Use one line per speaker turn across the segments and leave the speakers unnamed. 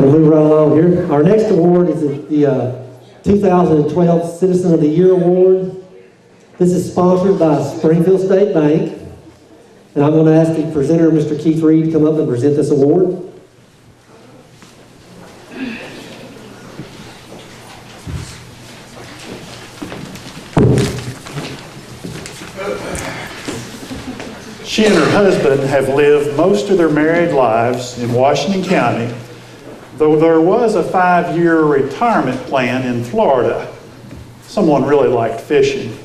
We'll move right along here. Our next award is the 2012 Citizen of the Year Award. This is sponsored by Springfield State Bank. And I'm going to ask the presenter, Mr. Keith Reed, to come up and present this award.
She and her husband have lived most of their married lives in Washington County, though there was a 5-year retirement plan in Florida. Someone really liked fishing.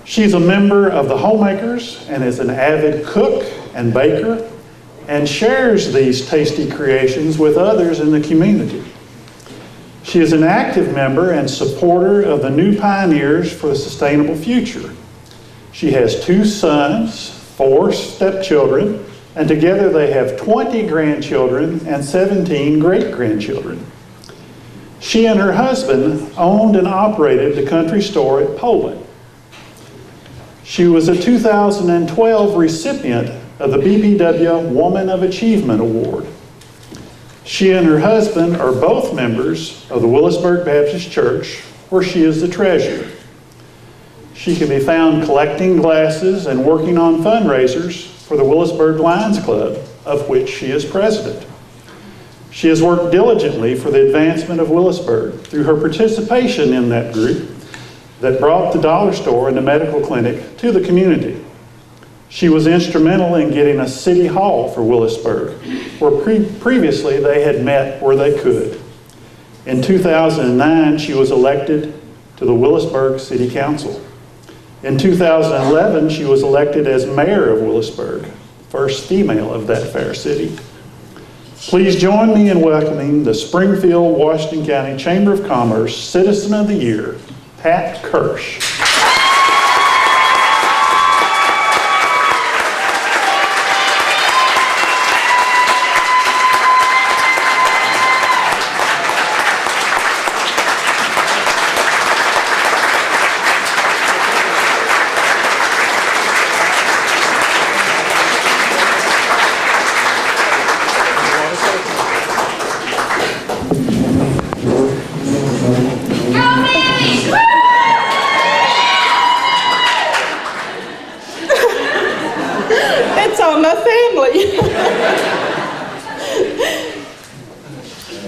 She's a member of the Homemakers and is an avid cook and baker and shares these tasty creations with others in the community. She is an active member and supporter of the New Pioneers for the Sustainable Future. She has 2 sons, 4 stepchildren, and together they have 20 grandchildren and 17 great-grandchildren. She and her husband owned and operated the country store at Poland. She was a 2012 recipient of the BPW Woman of Achievement Award. She and her husband are both members of the Willisburg Baptist Church, where she is the treasurer. She can be found collecting glasses and working on fundraisers for the Willisburg Lions Club, of which she is president. She has worked diligently for the advancement of Willisburg through her participation in that group that brought the dollar store and the medical clinic to the community. She was instrumental in getting a city hall for Willisburg, where previously they had met where they could. In 2009, she was elected to the Willisburg City Council. In 2011, she was elected as mayor of Willisburg, first female of that fair city. Please join me in welcoming the Springfield, Washington County Chamber of Commerce Citizen of the Year, Pat Kirsch.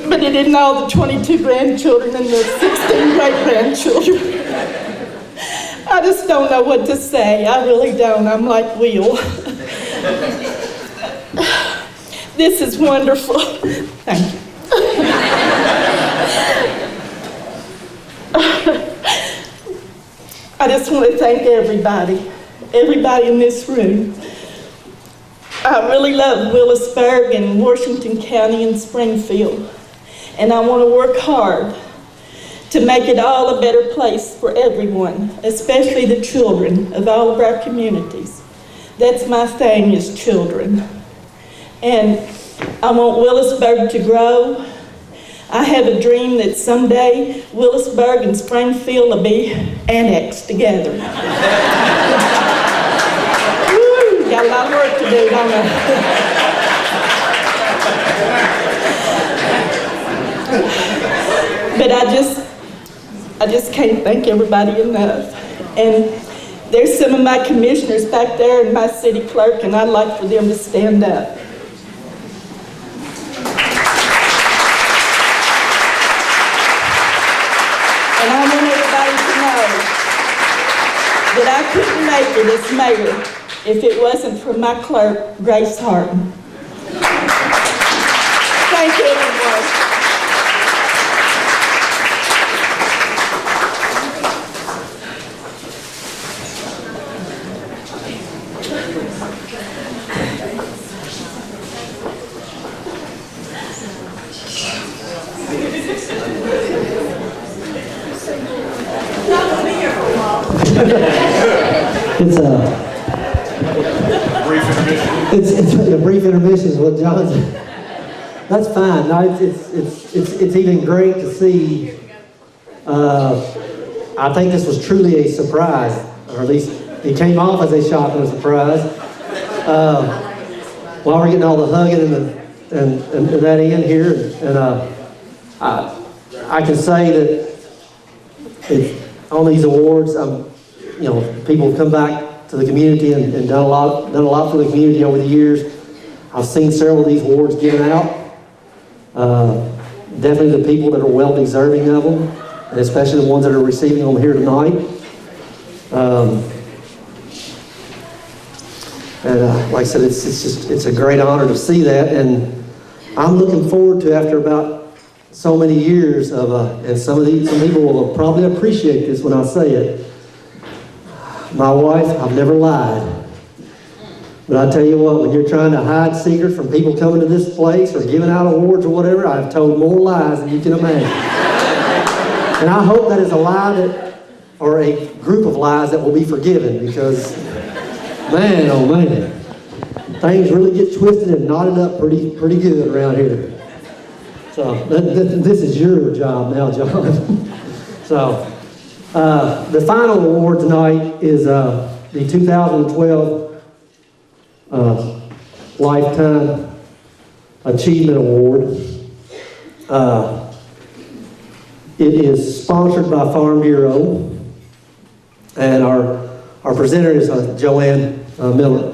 But he didn't know the 22 grandchildren and the 16 great-grandchildren. I just don't know what to say. I really don't. I'm like Will. This is wonderful. Thank you. I just want to thank everybody in this room. I really love Willisburg and Washington County and Springfield. And I want to work hard to make it all a better place for everyone, especially the children of all of our communities. That's my thing, is children. And I want Willisburg to grow. I have a dream that someday Willisburg and Springfield will be annexed together. Woo, got a lot of work to do, don't I? But I just can't thank everybody enough. And there's some of my commissioners back there and my city clerk, and I'd like for them to stand up. And I want everybody to know that I couldn't make it as mayor if it wasn't for my clerk, Grace Harden. Thank you, everyone.
It's a brief intermission is what John's. That's fine. No, it's even great to see. I think this was truly a surprise, or at least it came off as a shock and a surprise. While we're getting all the hugging and the and that end here, and I can say that on these awards, people have come back to the community and done a lot for the community over the years. I've seen several of these awards given out. Definitely the people that are well deserving of them, and especially the ones that are receiving them here tonight. Like I said, it's a great honor to see that, and I'm looking forward to, after about so many years of, and some people will probably appreciate this when I say it. My wife, I've never lied. But I tell you what, when you're trying to hide secrets from people coming to this place or giving out awards or whatever, I've told more lies than you can imagine. And I hope that is a lie or a group of lies that will be forgiven, because, man, oh man, things really get twisted and knotted up pretty good around here. So this is your job now, John. So the final award tonight is the 2012 Lifetime Achievement Award. It is sponsored by Farm Bureau, and our presenter is Joanne Miller.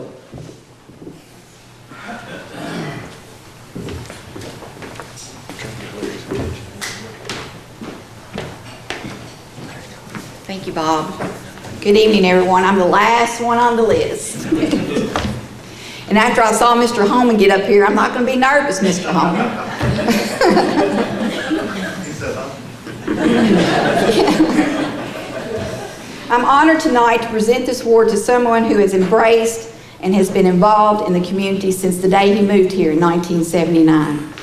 Thank you, Bob. Good evening, everyone. I'm the last one on the list. And after I saw Mr. Holman get up here, I'm not going to be nervous, Mr. Holman. I'm honored tonight to present this award to someone who has embraced and has been involved in the community since the day he moved here in 1979.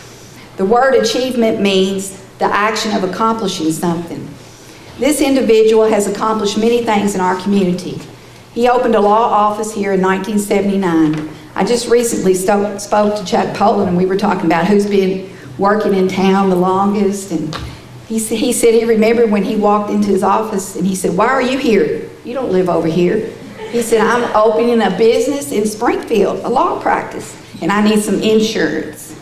The word achievement means the action of accomplishing something. This individual has accomplished many things in our community. He opened a law office here in 1979. I just recently spoke to Chuck Poland, and we were talking about who's been working in town the longest, and he said he remembered when he walked into his office and he said, "Why are you here? You don't live over here." He said, "I'm opening a business in Springfield, a law practice, and I need some insurance."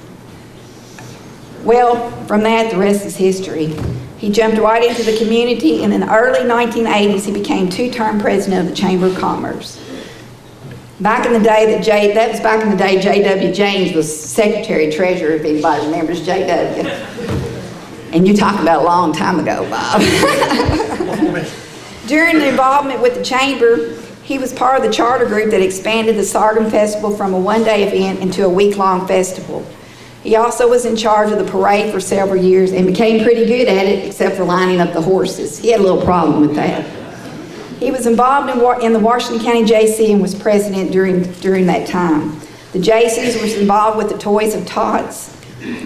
Well, from that, the rest is history. He jumped right into the community, and in the early 1980s, he became two-term president of the Chamber of Commerce. Back in the day, that was back in the day J.W. James was Secretary-Treasurer, if anybody remembers J.W. And you talk about a long time ago, Bob. During the involvement with the Chamber, he was part of the charter group that expanded the Sorghum Festival from a one-day event into a week-long festival. He also was in charge of the parade for several years and became pretty good at it, except for lining up the horses. He had a little problem with that. He was involved in the Washington County J.C. and was president during that time. The J.C.'s was involved with the Toys of Tots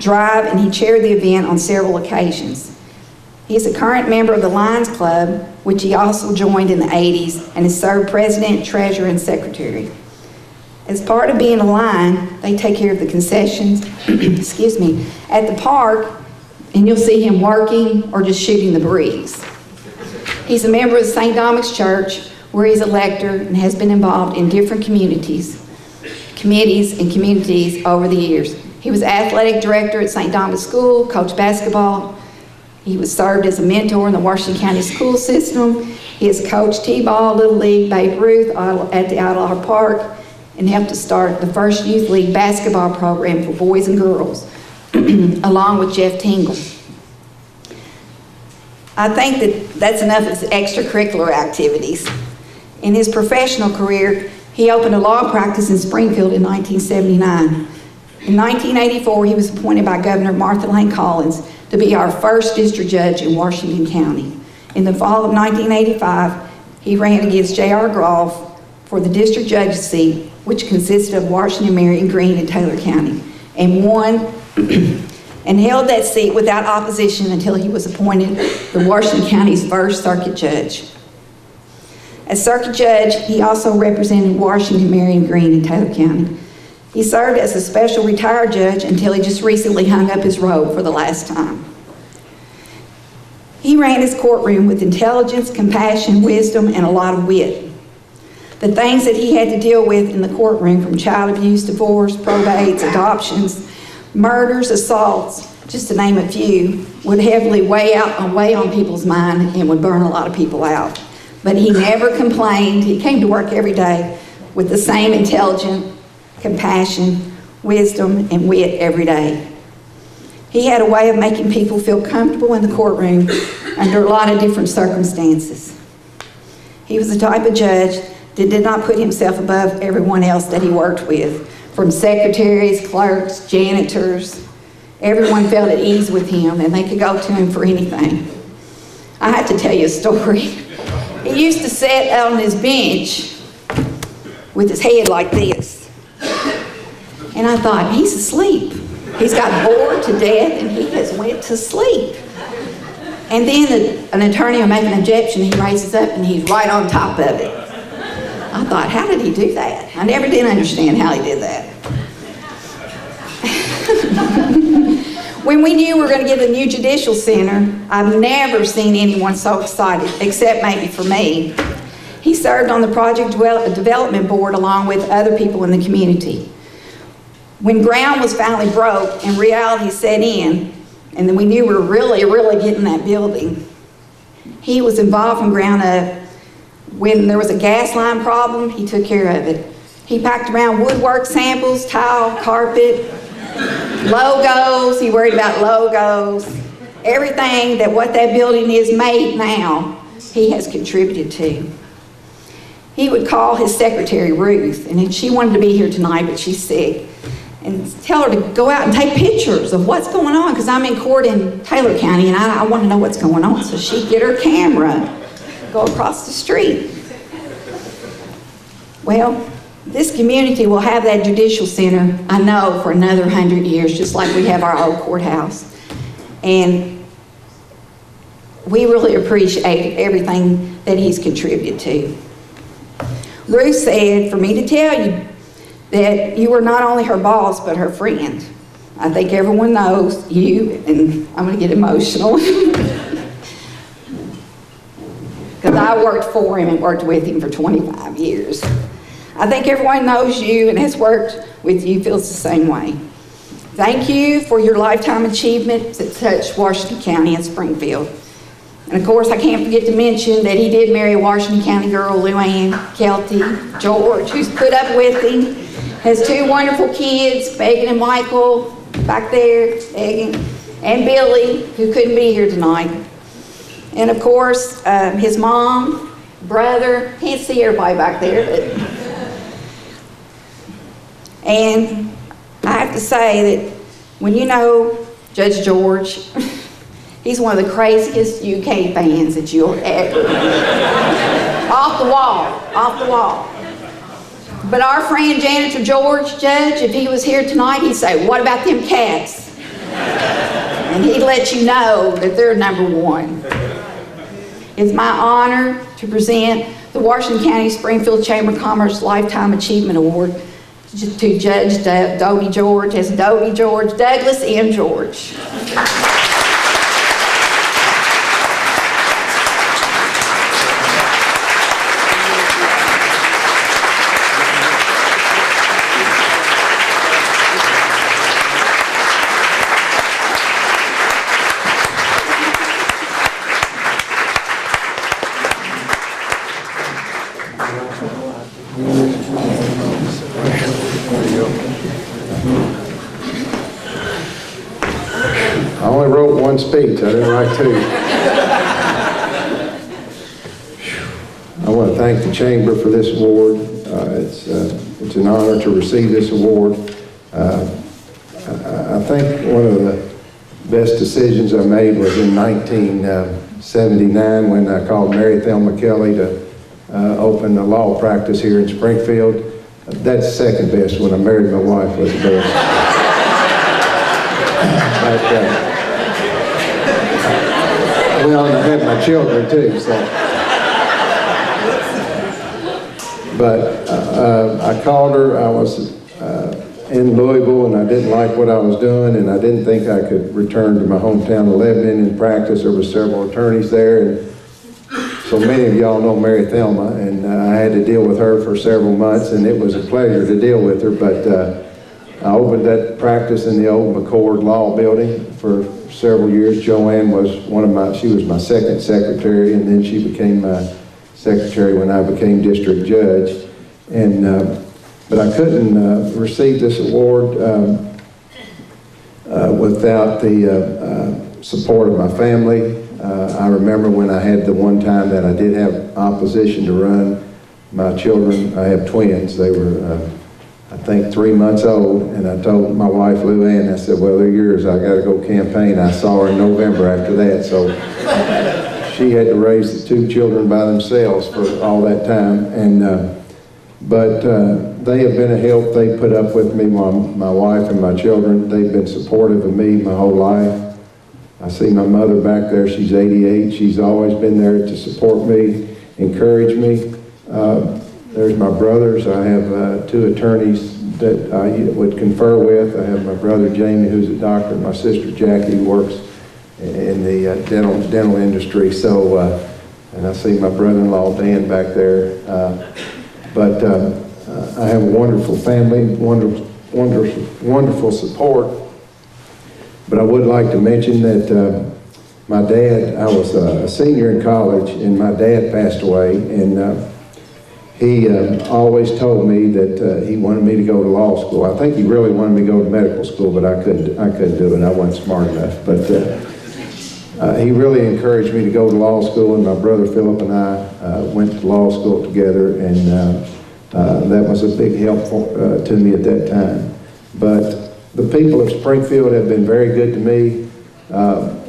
Drive, and he chaired the event on several occasions. He's a current member of the Lions Club, which he also joined in the 80s, and has served president, treasurer, and secretary. As part of being a Lion, they take care of the concessions, excuse me, at the park, and you'll see him working or just shooting the breeze. He's a member of the St. Dominic's Church, where he's a lector and has been involved in different committees and communities over the years. He was athletic director at St. Dominic's School, coached basketball. He was served as a mentor in the Washington County school system. He has coached T-ball, Little League, Babe Ruth at the Outlaw Park, and helped to start the first youth league basketball program for boys and girls, along with Jeff Tingle. I think that's enough of extracurricular activities. In his professional career, he opened a law practice in Springfield in 1979. In 1984, he was appointed by Governor Martha Lane Collins to be our first district judge in Washington County. In the fall of 1985, he ran against J.R. Groff for the district judge's seat, which consisted of Washington, Marion, Greene, and Taylor County, and won and held that seat without opposition until he was appointed the Washington County's first circuit judge. As circuit judge, he also represented Washington, Marion, Greene, and Taylor County. He served as a special retired judge until he just recently hung up his robe for the last time. He ran his courtroom with intelligence, compassion, wisdom, and a lot of wit. The things that he had to deal with in the courtroom, from child abuse, divorce, probates, adoptions, Murders, assaults, just to name a few, would heavily weigh on people's mind and would burn a lot of people out. But he never complained. He came to work every day with the same intelligence, compassion, wisdom, and wit every day. He had a way of making people feel comfortable in the courtroom under a lot of different circumstances. He was the type of judge that did not put himself above everyone else that he worked with, from secretaries, clerks, janitors. Everyone felt at ease with him and they could go to him for anything. I have to tell you a story. He used to sit on his bench with his head like this. And I thought, he's asleep. He's got bored to death and he has went to sleep. And then an attorney will make an objection, he raises up and he's right on top of it. I thought, how did he do that? I never did understand how he did that. When we knew we were going to get a new judicial center, I've never seen anyone so excited, except maybe for me. He served on the project development board along with other people in the community. When ground was finally broke and reality set in, and then we knew we were really getting that building, he was involved from ground up. When there was a gas line problem, he took care of it. He packed around woodwork samples, tile, carpet, logos. He worried about logos. Everything that what that building is made now, he has contributed to. He would call his secretary, Ruth, and she wanted to be here tonight, but she's sick, and tell her to go out and take pictures of what's going on, because I'm in court in Taylor County, and I want to know what's going on. So she'd get her camera, go across the street. Well, this community will have that judicial center, I know, for another 100 years, just like we have our old courthouse. And we really appreciate everything that he's contributed to. Ruth said for me to tell you that you were not only her boss, but her friend. I think everyone knows you, and I'm going to get emotional. Because I worked for him and worked with him for 25 years. I think everyone knows you and has worked with you, feels the same way. Thank you for your lifetime achievements that touched Washington County and Springfield. And of course, I can't forget to mention that he did marry a Washington County girl, Luann Kelty George, who's put up with him, has two wonderful kids, Megan and Michael, back there, Megan, and Billy, who couldn't be here tonight. And of course, his mom, brother, can't see everybody back there, but. And I have to say that when you know Judge George, he's one of the craziest UK fans that you'll ever off the wall. But our friend Janitor George, Judge, if he was here tonight, he'd say, what about them cats? And he'd let you know that they're number one. It's my honor to present the Washington County Springfield Chamber of Commerce Lifetime Achievement Award to Judge Doty George, as Doty George, Douglas M. George.
I only wrote one speech, I didn't write two. I want to thank the Chamber for this award. It's an honor to receive this award. I think one of the best decisions I made was in 1979 when I called Mary Thelma Kelly to open a law practice here in Springfield. That's second best. When I married my wife was the best. Well, and I had my children too, so. But I called her. I was in Louisville, and I didn't like what I was doing, and I didn't think I could return to my hometown of Lebanon and practice. There were several attorneys there, and so many of y'all know Mary Thelma, and I had to deal with her for several months, and it was a pleasure to deal with her, but I opened that practice in the old McCord Law Building for several years. Joanne was she was my second secretary, and then she became my secretary when I became district judge. And but I couldn't receive this award without the support of my family. I remember when I had the one time that I did have opposition to run. My children, I have twins, they were I think 3 months old, and I told my wife Lou Ann, I said, well, they're yours, I gotta go campaign. I saw her in November after that, so she had to raise the 2 children by themselves for all that time. And but they have been a help. They put up with me, my wife and my children. They've been supportive of me my whole life. I see my mother back there, she's 88. She's always been there to support me, encourage me. There's my brothers. I have 2 attorneys that I would confer with. I have my brother Jamie, who's a doctor, and my sister Jackie, who works in the dental industry. So, and I see my brother-in-law Dan back there. But I have a wonderful family, wonderful support. But I would like to mention that my dad, I was a senior in college, and my dad passed away, and he always told me that he wanted me to go to law school. I think he really wanted me to go to medical school, but I couldn't do it. I wasn't smart enough. But he really encouraged me to go to law school, and my brother Philip and I went to law school together, and that was a big help to me at that time. But the people of Springfield have been very good to me.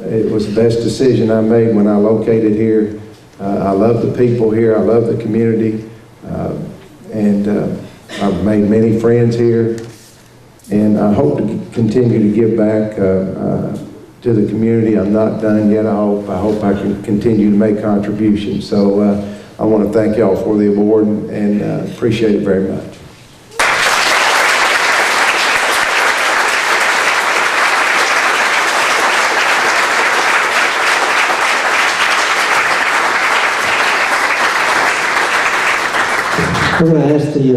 It was the best decision I made when I located here. I love the people here. I love the community. And I've made many friends here. And I hope to continue to give back to the community. I'm not done yet, I hope I can continue to make contributions. So I want to thank y'all for the award, and appreciate it very much.
We're going to ask the